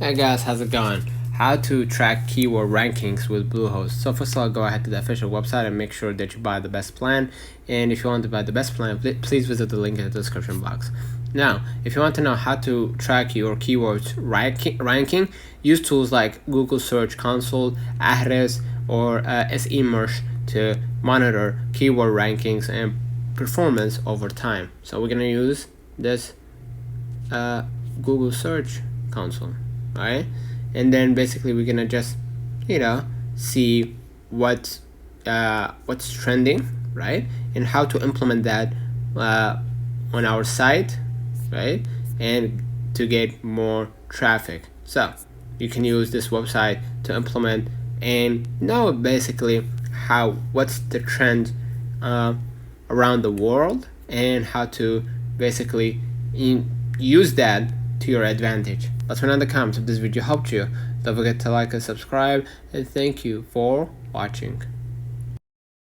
Hey guys, how's it going? How to track keyword rankings with Bluehost. So first of all, go ahead to the official website and make sure that you buy the best plan. And if you want to buy the best plan, please visit the link in the description box. Now, if you want to know how to track your keywords ranking, use tools like Google Search Console, Ahrefs, or SEMrush to monitor keyword rankings and performance over time. So we're gonna use this Google Search Console. Alright, and then basically we're gonna just see what's trending, right, and how to implement that on our site, right, and to get more traffic. So you can use this website to implement and know basically what's the trend around the world and how to basically use that to your advantage. Let me know in the comments if this video helped you. Don't forget to like and subscribe, and thank you for watching.